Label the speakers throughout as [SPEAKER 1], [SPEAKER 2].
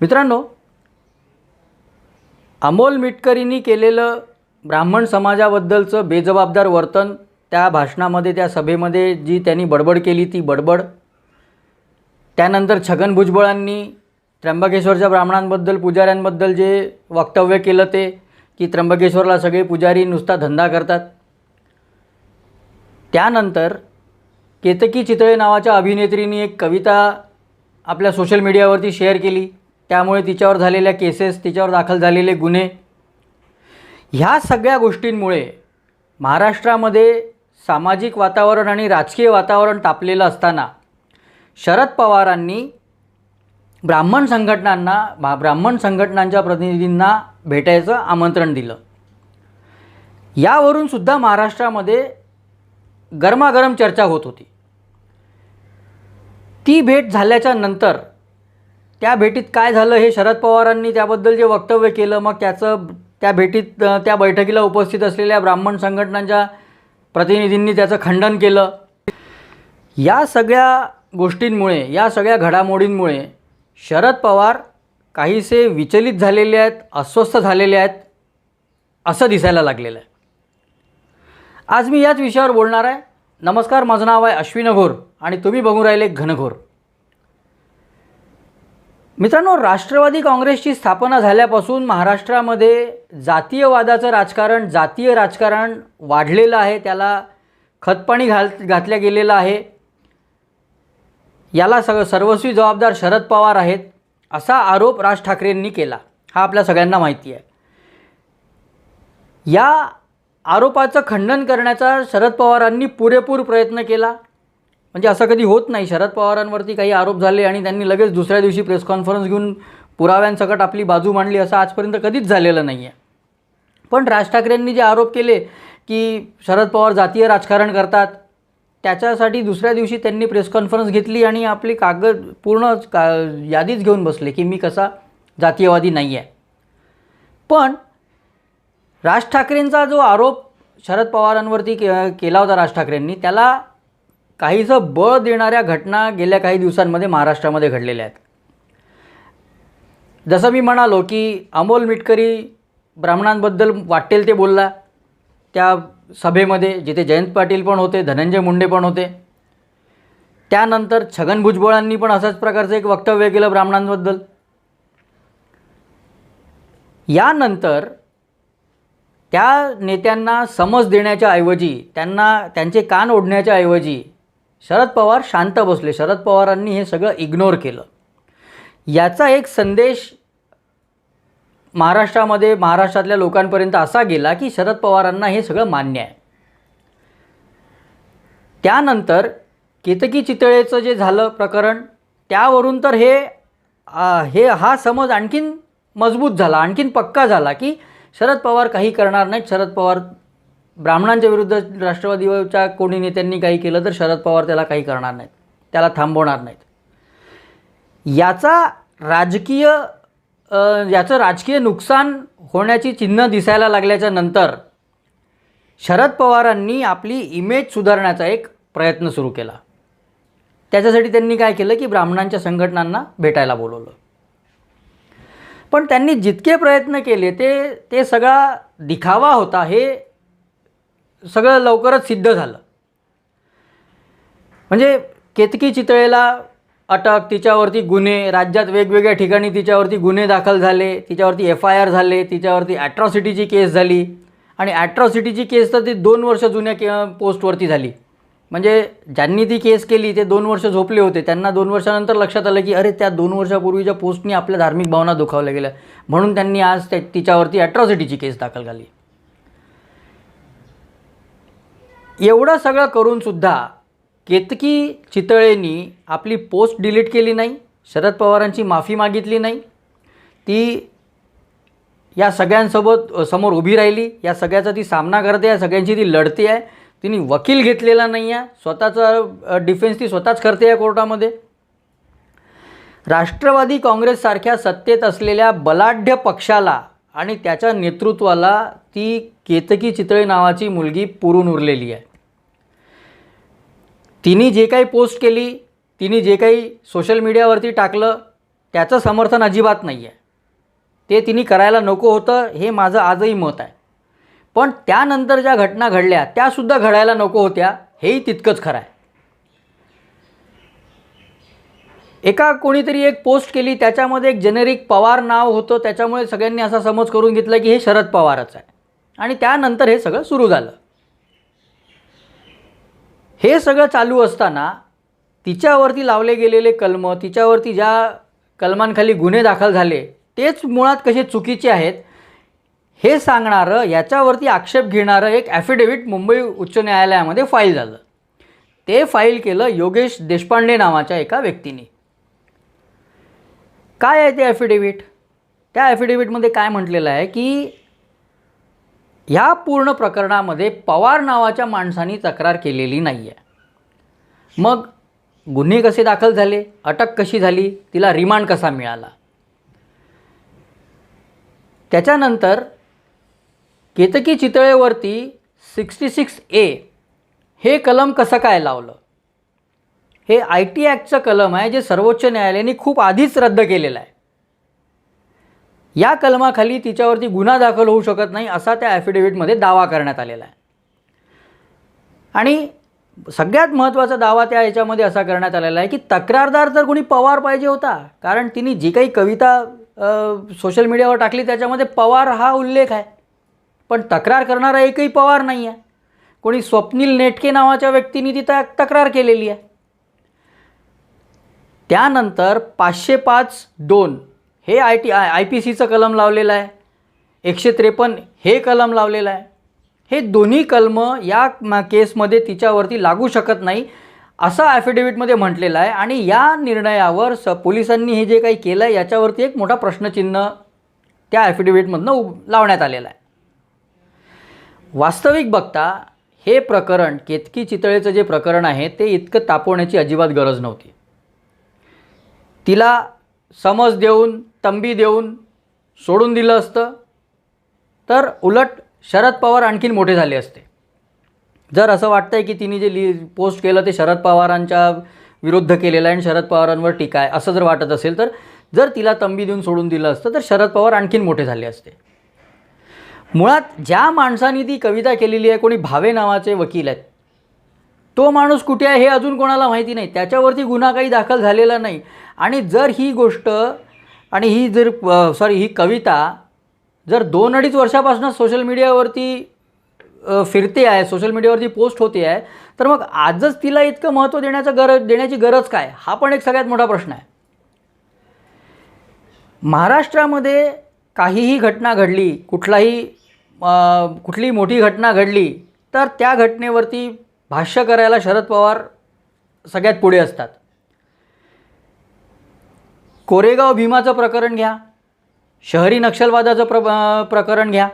[SPEAKER 1] मित्रांनो, अमोल मिटकरींनी केलेलं ब्राह्मण समाजाबद्दलचं बेजबाबदार वर्तन, त्या भाषणामध्ये, त्या सभेमध्ये जी त्यांनी बडबड केली ती बडबड, त्यानंतर छगन भुजबळांनी त्र्यंबकेश्वरच्या ब्राह्मणांबद्दल, पुजाऱ्यांबद्दल जे वक्तव्य केलं ते की त्र्यंबकेश्वरला सगळे पुजारी नुसता धंदा करतात, त्यानंतर केतकी चितळे नावाच्या अभिनेत्रीने एक कविता आपल्या सोशल मीडियावरती शेअर केली, त्यामुळे तिच्यावर झालेल्या केसेस, तिच्यावर दाखल झालेले गुन्हे, ह्या सगळ्या गोष्टींमुळे महाराष्ट्रामध्ये सामाजिक वातावरण आणि राजकीय वातावरण तापलेलं असताना शरद पवारांनी ब्राह्मण संघटनांच्या प्रतिनिधींना भेटायचं आमंत्रण दिलं. यावरून सुद्धा महाराष्ट्रामध्ये गरमागरम चर्चा होत होती. ती भेट झाल्याच्या नंतर त्या भेटीत काय झालं हे शरद पवारांनी त्याबद्दल जे वक्तव्य केलं, मग त्या बैठकीला उपस्थित असलेल्या ब्राह्मण संघटनांच्या प्रतिनिधींनी त्याचं खंडन केलं. या सगळ्या गोष्टींमुळे, या सगळ्या घडामोडींमुळे शरद पवार काहीसे विचलित झालेले आहेत, अस्वस्थ झालेले आहेत असं दिसायला लागलेलं आहे. आज मी याच विषयावर बोलणार आहे. नमस्कार, माझं नाव आहे अश्विन घोर आणि तुम्ही बघून राहिले घनघोर. मित्रांनो, राष्ट्रवादी काँग्रेसची स्थापना झाल्यापासून महाराष्ट्रामध्ये जातीयवादाचं राजकारण, जातीय राजकारण वाढलेलं आहे, त्याला खतपाणी घातल्या गेलेलं आहे. याला सर्वस्वी जबाबदार शरद पवार आहेत असा आरोप राज ठाकरेंनी केला. हा आपल्या सगळ्यांना माहिती आहे. या आरोपाचं खंडन करण्याचा शरद पवारांनी पुरेपूर प्रयत्न केला. म्हणजे असं कधी होत नाही, शरद पवारांवरती काही आरोप झाले आणि त्यांनी लगेच दुसऱ्या दिवशी प्रेस कॉन्फरन्स घेऊन पुराव्यांसकट आपली बाजू मांडली, असं आजपर्यंत कधीच झालेलं नाही आहे. पण राज ठाकरेंनी जे आरोप केले की शरद पवार जातीय राजकारण करतात, त्याच्यासाठी दुसऱ्या दिवशी त्यांनी प्रेस कॉन्फरन्स घेतली आणि आपली पूर्ण यादीच घेऊन बसले की मी कसा जातीयवादी नाही आहे. पण राज ठाकरेंचा जो आरोप शरद पवारांवरती केला होता राज ठाकरेंनी, त्याला काहीसं बळ देणाऱ्या घटना गेल्या काही दिवसांमध्ये महाराष्ट्रामध्ये घडलेल्या आहेत. जसं मी म्हणालो की अमोल मिटकरी ब्राह्मणांबद्दल वाटेल ते बोलला त्या सभेमध्ये, जिथे जयंत पाटील पण होते, धनंजय मुंडे पण होते. त्यानंतर छगन भुजबळांनी पण अशाच प्रकारचं एक वक्तव्य केलं ब्राह्मणांबद्दल. यानंतर त्या नेत्यांना समज देण्याच्या ऐवजी, त्यांचे कान ओढण्याच्या ऐवजी शरद पवार शांत बसले. शरद पवारांनी हे सगळं इग्नोर केलं. याचा एक संदेश महाराष्ट्रातल्या लोकांपर्यंत असा गेला की शरद पवारांना हे सगळं मान्य आहे. त्यानंतर केतकी चितळेचं जे झालं प्रकरण, त्यावरून तर हा समज आणखीन मजबूत झाला, आणखीन पक्का झाला की शरद पवार काही करणार नाहीत. शरद पवार ब्राह्मणांच्या विरुद्ध राष्ट्रवादीच्या कोणी नेत्यांनी काही केलं तर शरद पवार त्याला काही करणार नाहीत, त्याला थांबवणार नाहीत. याचं राजकीय नुकसान होण्याची चिन्ह दिसायला लागल्याच्या नंतर शरद पवारांनी आपली इमेज सुधारण्याचा एक प्रयत्न सुरू केला. त्याच्यासाठी त्यांनी काय केलं की ब्राह्मणांच्या संघटनांना भेटायला बोलवलं. पण त्यांनी जितके प्रयत्न केले ते सगळा दिखावा होता, हे सगळं लवकरच सिद्ध झालं. म्हणजे केतकी चितळेला अटक, तिच्यावरती गुन्हे, राज्यात वेगवेगळ्या ठिकाणी तिच्यावरती गुन्हे दाखल झाले, तिच्यावरती FIR झाले, तिच्यावरती ॲट्रॉसिटीची केस झाली. आणि ॲट्रॉसिटीची केस तर ती 2 वर्ष जुन्या पोस्टवरती झाली. म्हणजे ज्यांनी ती केस केली ते 2 वर्ष झोपले होते, त्यांना 2 वर्षानंतर लक्षात आलं की अरे, त्या 2 वर्षापूर्वीच्या पोस्टनी आपल्या धार्मिक भावना दुखावल्या गेल्या, म्हणून त्यांनी आज तिच्यावरती ॲट्रॉसिटीची केस दाखल झाली. एवढं सगळं करूनसुद्धा केतकी चितळेंनी आपली पोस्ट डिलीट केली नाही, शरद पवारांची माफी मागितली नाही, ती या सगळ्यांसोबत समोर उभी राहिली, या सगळ्याचा ती सामना करते, या सगळ्यांची ती लढते आहे. तिने वकील घेतलेला नाही आहे, स्वतःचा डिफेन्स ती स्वतःच करते आहे कोर्टामध्ये. राष्ट्रवादी काँग्रेससारख्या सत्तेत असलेल्या बलाढ्य पक्षाला आणि त्याच्या नेतृत्वाला ती केतकी चितळे नावाची मुलगी पुरून उरलेली आहे. तिने जे काही पोस्ट केली, तिने जे काही सोशल मीडियावरती टाकलं, त्याचं समर्थन अजिबात नाही आहे. ते तिने करायला नको होतं हे माझं आजही मत आहे. पण त्यानंतर ज्या घटना घडल्या त्यासुद्धा घडायला नको होत्या हेही तितकंच खरं आहे. एका कोणीतरी एक पोस्ट केली, त्याच्यामध्ये एक जेनेरिक पवार नाव होतं, त्याच्यामुळे सगळ्यांनी असा समज करून घेतला की हे शरद पवारच आहे आणि त्यानंतर हे सगळं सुरू झालं. हे सगळं चालू असताना तिच्यावरती लावले गेलेले कलम, तिच्यावरती ज्या कलमांखाली गुन्हे दाखल झाले तेच मुळात कसे चुकीचे आहेत हे सांगणारं, याच्यावरती आक्षेप घेणारं एक ॲफिडेव्हिट मुंबई उच्च न्यायालयामध्ये फाईल झालं. ते फाईल केलं योगेश देशपांडे नावाच्या एका व्यक्तीने. काय आहे ते ॲफिडेव्हिट? त्या ॲफिडेव्हिटमध्ये काय म्हटलेलं आहे की ह्या पूर्ण प्रकरणामध्ये पवार नावाच्या माणसाने तक्रार केलेली नाही आहे. मग गुन्हे कसे दाखल झाले, अटक कशी झाली, तिला रिमांड कसा मिळाला, त्याच्यानंतर केतकी चितळेवरती 66A हे कलम कसं काय लावलं, हे IT ॲक्टचं कलम आहे जे सर्वोच्च न्यायालयाने खूप आधीच रद्द केलेलं आहे. या कलमाखाली तिच्यावरती गुन्हा दाखल होऊ शकत नाही असा त्या ॲफिडेव्हिटमध्ये दावा करण्यात आलेला आहे. आणि सगळ्यात महत्त्वाचा दावा त्या याच्यामध्ये असा करण्यात आलेला आहे की तक्रारदार तर कोणी पवार पाहिजे होता, कारण तिने जी काही कविता सोशल मीडियावर टाकली त्याच्यामध्ये पवार हा उल्लेख आहे, पण तक्रार करणारा एकही पवार नाही आहे. कोणी स्वप्नील नेटके नावाच्या व्यक्तीने ती तक्रार केलेली आहे. त्यानंतर 505(2) हे IPCचं कलम लावलेलं आहे, 153 हे कलम लावलेलं आहे. हे दोन्ही कलम या केसमध्ये तिच्यावरती लागू शकत नाही असं ॲफिडेव्हिटमध्ये म्हटलेलं आहे. आणि या निर्णयावर पोलिसांनी हे जे काही केलं आहे याच्यावरती एक मोठा प्रश्नचिन्ह त्या ॲफिडेव्हिटमधनं लावण्यात आलेला आहे. वास्तविक बघता हे प्रकरण, केतकी चितळेचं जे प्रकरण आहे ते इतकं तापवण्याची अजिबात गरज नव्हती. तिला समज देऊन, तंबी देऊन सोडून दिलं असतं तर उलट शरद पवार आणखीन मोठे झाले असते. जर असं वाटतं आहे की तिने जे पोस्ट केलं ते शरद पवारांच्या विरुद्ध केलेलं आहे आणि शरद पवारांवर टीका आहे असं जर वाटत असेल तर जर तिला तंबी देऊन सोडून दिलं असतं तर शरद पवार आणखीन मोठे झाले असते. मुळात ज्या माणसाने ती कविता केलेली आहे, कोणी भावे नावाचे वकील आहेत, तो माणूस कुठे आहे हे अजून कोणाला माहिती नाही. त्याच्यावरती गुन्हा काही दाखल झालेला नाही. आणि जर ही गोष्ट आणि ही कविता जर 2-2.5 वर्षापासून सोशल मीडियावरती फिरते आहे, सोशल मीडियावरती पोस्ट होते आहे, तर मग आजच तिला इतकं महत्त्व देण्याची गरज काय, हा पण एक सगळ्यात मोठा प्रश्न आहे. महाराष्ट्रामध्ये काहीही घटना घडली, कुठली मोठी घटना घडली तर त्या घटनेवरती भाष्य करायला शरद पवार सगळ्यात पुढे असतात. कोरेगाव भीमाचं प्रकरण घ्या, शहरी नक्षलवादाचं प्रकरण घ्या.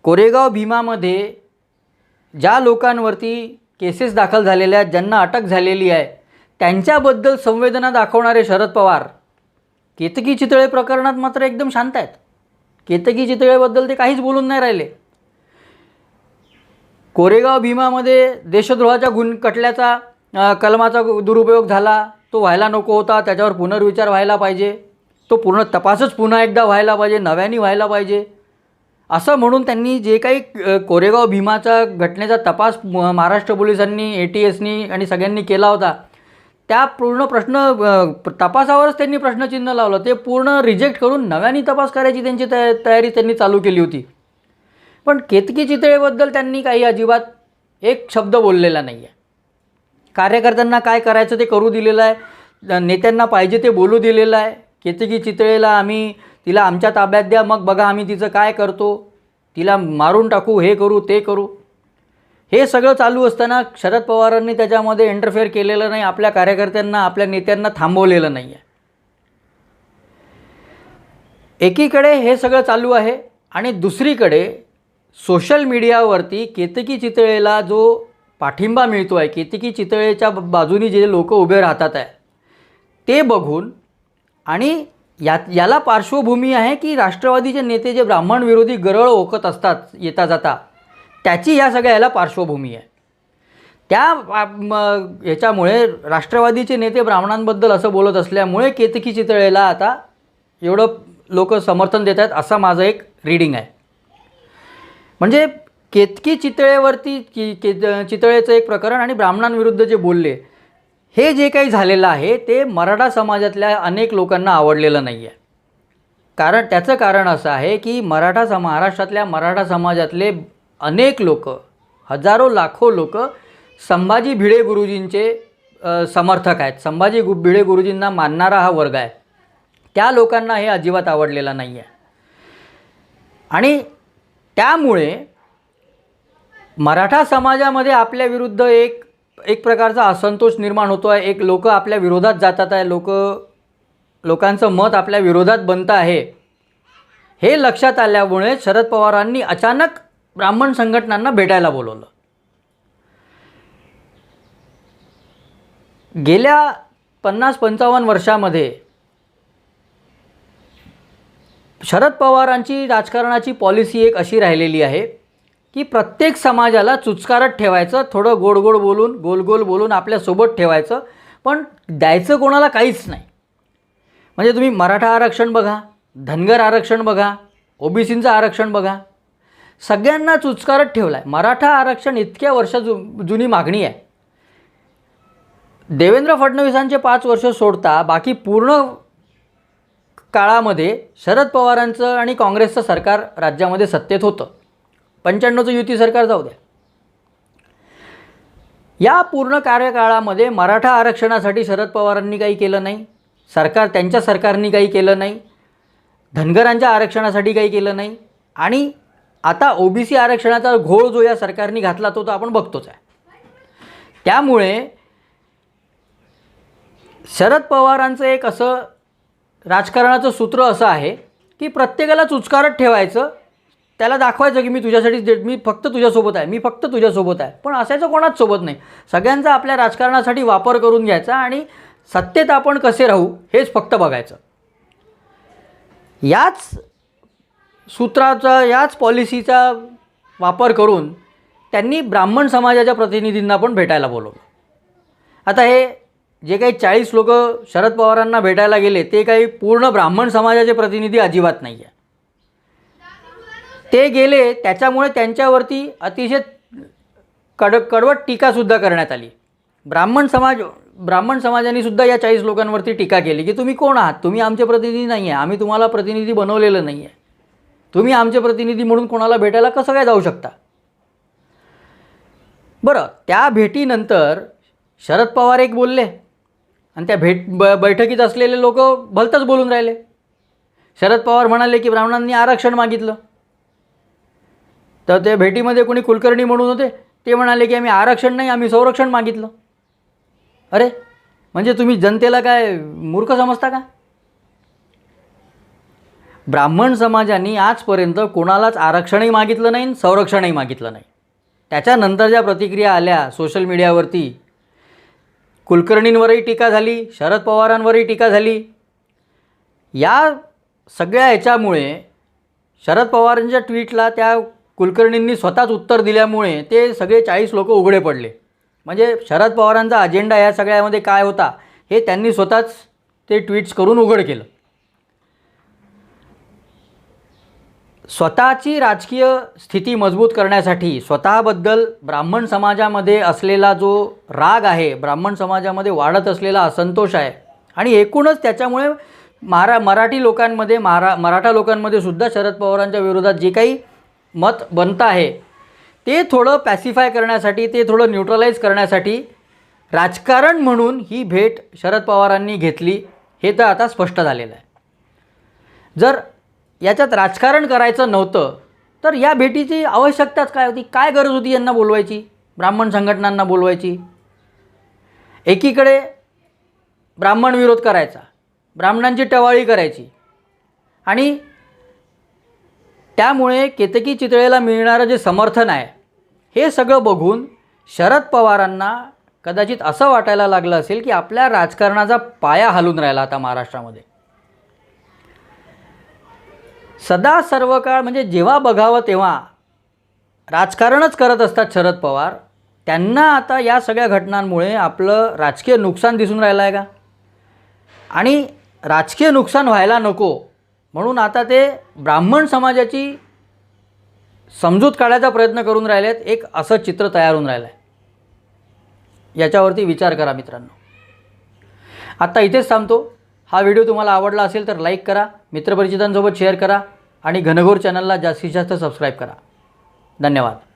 [SPEAKER 1] कोरेगाव भीमामध्ये ज्या लोकांवरती केसेस दाखल झालेल्या आहेत, ज्यांना अटक झालेली आहे, त्यांच्याबद्दल संवेदना दाखवणारे शरद पवार केतकी चितळे प्रकरणात मात्र एकदम शांत आहेत. केतकी चितळेबद्दल ते काहीच बोलून नाही राहिले. कोरेगाव भीमामध्ये देशद्रोहाच्या खटल्याचा कलमाचा दुरुपयोग झाला, तो व्हायला नको होता, त्याच्यावर पुनर्विचार व्हायला पाहिजे, तो पूर्ण तपासच पुन्हा एकदा व्हायला पाहिजे, नव्याने व्हायला पाहिजे असं म्हणून त्यांनी जे काही कोरेगाव भीमाच्या घटनेचा तपास महाराष्ट्र पोलिसांनी, ATSनी आणि सगळ्यांनी केला होता, त्या पूर्ण तपासावरच त्यांनी प्रश्नचिन्ह लावलं. ते पूर्ण रिजेक्ट करून नव्याने तपास करायची त्यांची तयारी त्यांनी चालू केली होती. पण केतकी चितळेबद्दल त्यांनी काही अजिबात एक शब्द बोललेला नाही आहे. कार्यकर्त्यांना काय करायचं ते करू दिलेलं आहे, नेत्यांना पाहिजे ते बोलू दिलेलं आहे. केतकी चितळेला तिला आमच्या ताब्यात द्या, मग बघा आम्ही तिचं काय करतो, तिला मारून टाकू, हे करू ते करू. हे सगळं चालू असताना शरद पवारांनी त्याच्यामध्ये इंटरफेअर केलेलं नाही, आपल्या कार्यकर्त्यांना, आपल्या नेत्यांना थांबवलेलं नाही आहे. एकीकडे हे सगळं चालू आहे आणि दुसरीकडे सोशल मीडियावरती केतकी चितळेला जो पाठिंबा मिळतो आहे, केतकी चितळेच्या बाजूनी जे लोक उभे राहतात आहे ते बघून, आणि याला पार्श्वभूमी आहे की राष्ट्रवादीचे नेते जे ब्राह्मण विरोधी गरळ ओकत असतात येता जाता, त्याची या सगळ्या याला पार्श्वभूमी आहे. याच्यामुळे राष्ट्रवादीचे नेते ब्राह्मणांबद्दल असं बोलत असल्यामुळे केतकी चितळेला आता एवढं लोक समर्थन देत आहेत, असं माझं एक रीडिंग आहे. म्हणजे केतकी चितळेवरती चितळेचं एक प्रकरण आणि ब्राह्मणांविरुद्ध जे बोलले, हे जे काही झालेलं आहे ते मराठा समाजातल्या अनेक लोकांना आवडलेलं नाही आहे. त्याचं कारण असं आहे की महाराष्ट्रातल्या मराठा समाजातले अनेक लोक, हजारो लाखो लोक संभाजी भिडे गुरुजींचे समर्थक आहेत. संभाजी भिडे गुरुजींना मानणारा हा वर्ग आहे. त्या लोकांना हे अजिबात आवडलेलं नाही आहे. आणि त्यामुळे मराठा समाजामध्ये आपल्या विरुद्ध एक प्रकारचा असंतोष निर्माण होतो आहे. लोक आपल्या विरोधात जातात आहे. लोकांचं मत आपल्या विरोधात बनतं आहे. हे लक्षात आल्यामुळे शरद पवारांनी अचानक ब्राह्मण संघटनांना भेटायला बोलवलं. गेल्या 50-55 वर्षामध्ये शरद पवारांची राजकारणाची पॉलिसी एक अशी राहिलेली आहे की प्रत्येक समाजाला चुचकारत ठेवायचं, थोडं गोड बोलून, गोल बोलून आपल्यासोबत ठेवायचं, पण द्यायचं कोणाला काहीच नाही. म्हणजे तुम्ही मराठा आरक्षण बघा, धनगर आरक्षण बघा, ओबीसींचं आरक्षण बघा, सगळ्यांना चुचकारत ठेवलं आहे. मराठा आरक्षण इतक्या वर्ष जुनी मागणी आहे. देवेंद्र फडणवीसांचे 5 वर्ष सोडता बाकी पूर्ण काळामध्ये शरद पवारांचं आणि काँग्रेसचं सरकार राज्यामध्ये सत्तेत होतं. 95चं युती सरकार जाऊ द्या. या पूर्ण कार्यकाळामध्ये मराठा आरक्षणासाठी शरद पवारांनी काही केलं नाही. त्यांच्या सरकारने काही केलं नाही. धनगरांच्या आरक्षणासाठी काही केलं नाही. आणि आता ओबीसी आरक्षणाचा घोळ जो या सरकारने घातला तो आपण बघतोच आहे. त्यामुळे शरद पवारांचं एक असं राजकारणाचं सूत्र असं आहे की प्रत्येकाला चुचकारत ठेवायचं, त्याला दाखवायचं की मी फक्त तुझ्यासोबत आहे. पण असायचं कोणाच सोबत नाही. सगळ्यांचा आपल्या राजकारणासाठी वापर करून घ्यायचा आणि सत्तेत आपण कसे राहू हेच फक्त बघायचं. याच सूत्राचा, याच पॉलिसीचा वापर करून त्यांनी ब्राह्मण समाजाच्या प्रतिनिधींना पण भेटायला बोलवलं. आता हे जे काही 40 लोक शरद पवारांना भेटायला गेले ते काही पूर्ण ब्राह्मण समाजाचे प्रतिनिधी अजिबात नाही आहे. ते गेले त्याच्यामुळे त्यांच्यावरती अतिशय कडवट टीकासुद्धा करण्यात आली. ब्राह्मण समाजाने सुद्धा या 40 लोकांवरती टीका केली की तुम्ही कोण आहात, तुम्ही आमचे प्रतिनिधी नाही आहे, आम्ही तुम्हाला प्रतिनिधी बनवलेलं नाही आहे, तुम्ही आमचे प्रतिनिधी म्हणून कोणाला भेटायला कसं काय जाऊ शकता. बरं, त्या भेटीनंतर शरद पवार एक बोलले आणि त्या बैठकीत असलेले लोक भलतंच बोलून राहिले. शरद पवार म्हणाले की ब्राह्मणांनी आरक्षण मागितलं. तर त्या भेटीमध्ये कोणी कुलकर्णी म्हणून होते, ते म्हणाले की आम्ही आरक्षण नाही, आम्ही संरक्षण मागितलं. अरे, म्हणजे तुम्ही जनतेला काय मूर्ख समजता का? ब्राह्मण समाजाने आजपर्यंत कोणालाच आरक्षणही मागितलं नाही, संरक्षणही मागितलं नाही. त्याच्यानंतर ज्या प्रतिक्रिया आल्या सोशल मीडियावरती, कुलकर्णींवरही टीका झाली, शरद पवारांवरही टीका झाली. या सगळ्या याच्यामुळे शरद पवारांच्या ट्विटला त्या कुलकर्णींनी स्वतःच उत्तर दिल्यामुळे ते सगळे 40 लोक उघडे पडले. म्हणजे शरद पवारांचा अजेंडा या सगळ्यामध्ये काय होता हे त्यांनी स्वतःच ते ट्विट्स करून उघड केलं. स्वतःची राजकीय स्थिती मजबूत करण्यासाठी, स्वतःबद्दल ब्राह्मण समाजामध्ये असलेला जो राग आहे, ब्राह्मण समाजामध्ये वाढत असलेला असंतोष आहे आणि एकूणच त्याच्यामुळे मराठा लोकांमध्ये सुद्धा शरद पवारांच्या विरोधात जे काही मत बनतं आहे ते थोडं पॅसिफाय करण्यासाठी, ते थोडं न्यूट्रलाइज करण्यासाठी राजकारण म्हणून ही भेट शरद पवारांनी घेतली हे तर आता स्पष्ट झालेलं आहे. जर याच्यात राजकारण करायचं नव्हतं तर या भेटीची आवश्यकताच काय होती? काय गरज होती यांना बोलवायची, ब्राह्मण संघटनांना बोलवायची? एकीकडे ब्राह्मण विरोध करायचा, ब्राह्मणांची टवाळी करायची आणि त्यामुळे केतकी चितळेला मिळणारं जे समर्थन आहे हे सगळं बघून शरद पवारांना कदाचित असं वाटायला लागलं असेल की आपल्या राजकारणाचा पाया हलून राहिला आता महाराष्ट्रामध्ये. सदा सर्व काळ म्हणजे जेव्हा बघावं तेव्हा राजकारणच करत असतात शरद पवार. त्यांना आता या सगळ्या घटनांमुळे आपलं राजकीय नुकसान दिसून राहिलं आहे का? आणि राजकीय नुकसान व्हायला नको म्हणून आता ते ब्राह्मण समाजाची समजूत काढायचा प्रयत्न करून राहिलेत. एक असं चित्र तयार होऊन राहिलं आहे. याच्यावरती विचार करा मित्रांनो. आत्ता इथेच थांबतो. हा व्हिडिओ तुम्हाला आवडला असेल तर लाईक करा, मित्रपरिचितांसोबत शेअर करा आणि घनघोर चॅनलला जास्तीत जास्त सबस्क्राईब करा. धन्यवाद.